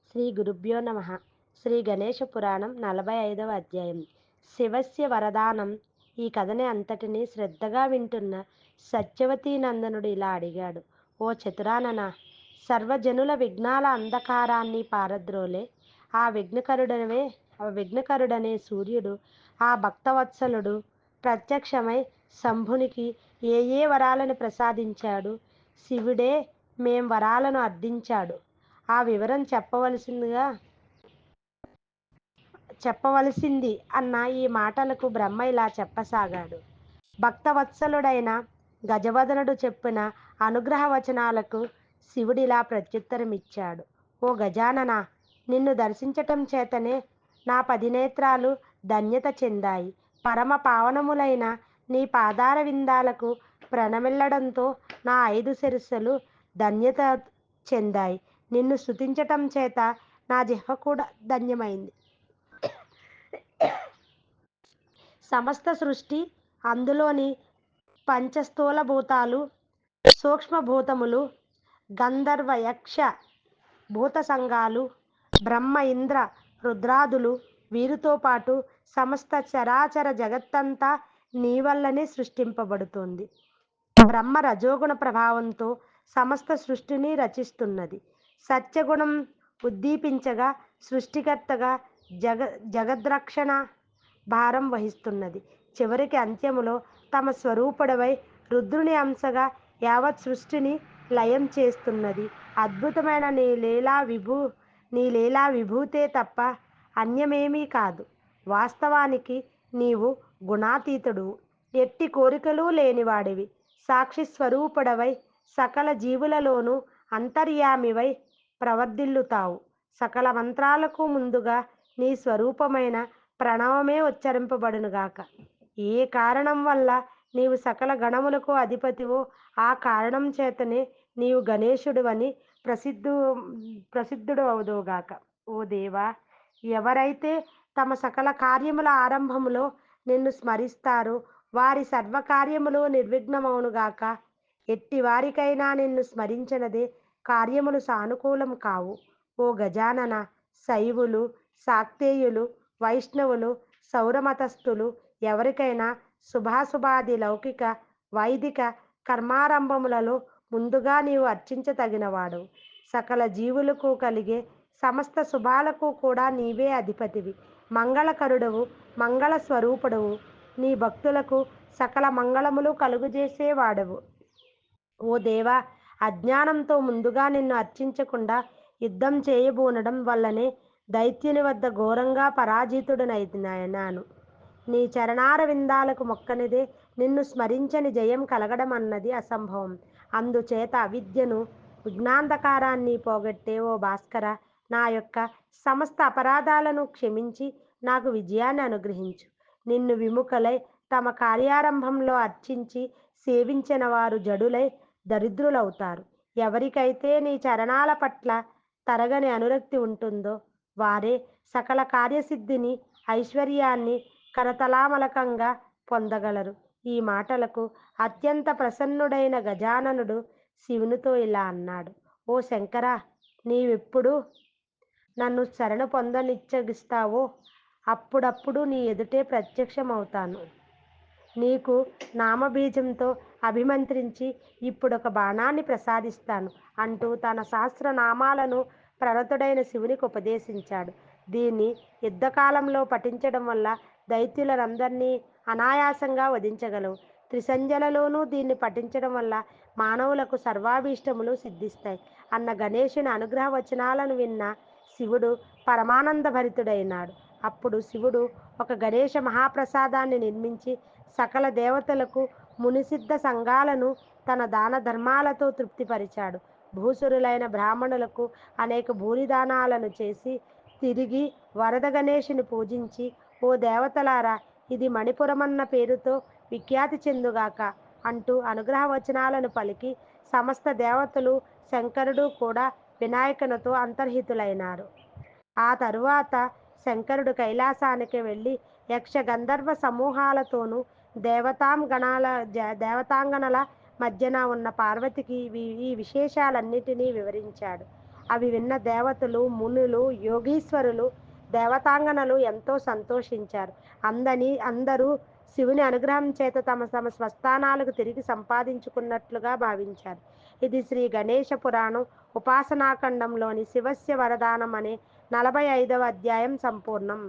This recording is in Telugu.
శ్రీ గురుభ్యో నమ. శ్రీ గణేష పురాణం 45వ అధ్యాయం. శివస్య వరదానం. ఈ కథని అంతటినీ శ్రద్ధగా వింటున్న సత్యవతీ నందనుడు ఇలా అడిగాడు: ఓ చతురానన, సర్వజనుల విఘ్నాల అంధకారాన్ని పారద్రోలే ఆ విఘ్నకరుడనే సూర్యుడు, ఆ భక్తవత్సలుడు ప్రత్యక్షమై శంభునికి ఏ వరాలను ప్రసాదించాడు? శివుడే మేం వరాలను అర్థించాడు. ఆ వివరం చెప్పవలసింది అన్న ఈ మాటలకు బ్రహ్మ ఇలా చెప్పసాగాడు: భక్తవత్సలుడైన గజవదనుడు చెప్పిన అనుగ్రహ వచనాలకు శివుడిలా ప్రత్యుత్తరమిచ్చాడు: ఓ గజానన, నిన్ను దర్శించటం చేతనే నా 10 నేత్రాలు ధన్యత చెందాయి. పరమ పావనములైన నీ పాదార విందాలకు ప్రణమిల్లడంతో నా 5 శిరస్సులు ధన్యత చెందాయి. నిన్ను స్తుతించటం చేత నా జిహ్వ కూడా ధన్యమైంది. సమస్త సృష్టి, అందులోని పంచస్థూల భూతాలు, సూక్ష్మభూతములు, గంధర్వ యక్ష భూత సంఘాలు, బ్రహ్మ ఇంద్ర రుద్రాదులు, వీరితో పాటు సమస్త చరాచర జగత్తంతా నీ వల్లనే సృష్టింపబడుతోంది. బ్రహ్మ రజోగుణ ప్రభావంతో సమస్త సృష్టిని రచిస్తున్నది. సత్యగుణం ఉద్దీపించగా సృష్టికర్తగా జగద్రక్షణ భారం వహిస్తున్నది. చివరికి అంత్యములో తమ స్వరూపుడవై రుద్రుని అంశగా యావత్ సృష్టిని లయం చేస్తున్నది. అద్భుతమైన నీ లీలా విభూతే తప్ప అన్యమేమీ కాదు. వాస్తవానికి నీవు గుణాతీతుడు, ఎట్టి కోరికలు లేనివాడివి. సాక్షి స్వరూపుడవై సకల జీవులలోనూ అంతర్యామివై ప్రవర్ధిల్లుతావు. సకల మంత్రాలకు ముందుగా నీ స్వరూపమైన ప్రణవమే ఉచ్చరింపబడునుగాక. ఏ కారణం వల్ల నీవు సకల గణములకు అధిపతివో ఆ కారణం చేతనే నీవు గణేశుడు అని ప్రసిద్ధుడు అవుదువుగాక. ఓ దేవా, ఎవరైతే తమ సకల కార్యముల ఆరంభములో నిన్ను స్మరిస్తారో వారి సర్వకార్యములు నిర్విఘ్నమవునుగాక. ఎట్టి వారికైనా నిన్ను స్మరించినదే కార్యములు సానుకూలం కావు. ఓ గజానన, శైవులు, శాక్తేయులు, వైష్ణవులు, సౌరమతస్థులు ఎవరికైనా శుభాశుభాది లౌకిక వైదిక కర్మారంభములలో ముందుగా నీవు అర్చించతగినవాడు. సకల జీవులకు కలిగే సమస్త శుభాలకు కూడా నీవే అధిపతివి. మంగళకరుడవు, మంగళ స్వరూపుడవు, నీ భక్తులకు సకల మంగళములు కలుగజేసేవాడవు. ఓ దేవా, అజ్ఞానంతో ముందుగా నిన్ను అర్చించకుండా యుద్ధం చేయబూనడం వల్లనే దైత్యుని వద్ద ఘోరంగా పరాజితుడనైనాను. నీ చరణార విందాలకు మొక్కనిదే నిన్ను స్మరించని జయం కలగడం అన్నది అసంభవం. అందుచేత అవిద్యను, విజ్ఞాంధకారాన్ని పోగొట్టే ఓ భాస్కర, నా యొక్క సమస్త అపరాధాలను క్షమించి నాకు విజయాన్ని అనుగ్రహించు. నిన్ను విముఖులై తమ కార్యారంభంలో అర్చించి సేవించిన వారు జడులై దరిద్రులవుతారు. ఎవరికైతే నీ చరణాల పట్ల తరగని అనురక్తి ఉంటుందో వారే సకల కార్యసిద్ధిని, ఐశ్వర్యాన్ని కరతలామలకంగా పొందగలరు. ఈ మాటలకు అత్యంత ప్రసన్నుడైన గజాననుడు శివునితో ఇలా అన్నాడు: ఓ శంకర, నీవెప్పుడు నన్ను శరణు పొందనిచ్చగిస్తావో అప్పుడప్పుడు నీ ఎదుటే ప్రత్యక్షమవుతాను. నీకు నామబీజంతో అభిమంత్రించి ఇప్పుడొక బాణాన్ని ప్రసాదిస్తాను అంటూ తన సహస్రనామాలను ప్రణతుడైన శివునికి ఉపదేశించాడు. దీన్ని యుద్ధకాలంలో పఠించడం వల్ల దైత్యులందరినీ అనాయాసంగా వధించగలవు. త్రిసంధ్యలలోనూ దీన్ని పఠించడం వల్ల మానవులకు సర్వాభీష్టములు సిద్ధిస్తాయి అన్న గణేశుని అనుగ్రహ వచనాలను విన్న శివుడు పరమానంద భరితుడైనాడు. అప్పుడు శివుడు ఒక గణేశ మహాప్రసాదాన్ని నిర్మించి సకల దేవతలకు, మునిసిద్ధ సంఘాలను తన దాన ధర్మాలతో తృప్తిపరిచాడు. భూసురులైన బ్రాహ్మణులకు అనేక భూరిదానాలను చేసి తిరిగి వరద గణేశుని పూజించి, ఓ దేవతలారా, ఇది మణిపురమన్న పేరుతో విఖ్యాతి చెందుగాక అంటూ అనుగ్రహ వచనాలను పలికి సమస్త దేవతలు, శంకరుడు కూడా వినాయకునితో అంతర్హితులైనారు. ఆ తరువాత శంకరుడు కైలాసానికి వెళ్ళి యక్ష గంధర్వ సమూహాలతోనూ దేవతాంగనల మధ్యన ఉన్న పార్వతికి ఈ విశేషాలన్నిటినీ వివరించాడు. అవి విన్న దేవతలు, మునులు, యోగీశ్వరులు, దేవతాంగనలు ఎంతో సంతోషించారు. అందరూ శివుని అనుగ్రహం చేత తమ తమ స్వస్థానాలకు తిరిగి సంపాదించుకున్నట్లుగా భావించారు. ఇది శ్రీ గణేష పురాణం ఉపాసనాఖండంలోని శివస్య వరదానం అనే 45వ అధ్యాయం సంపూర్ణం.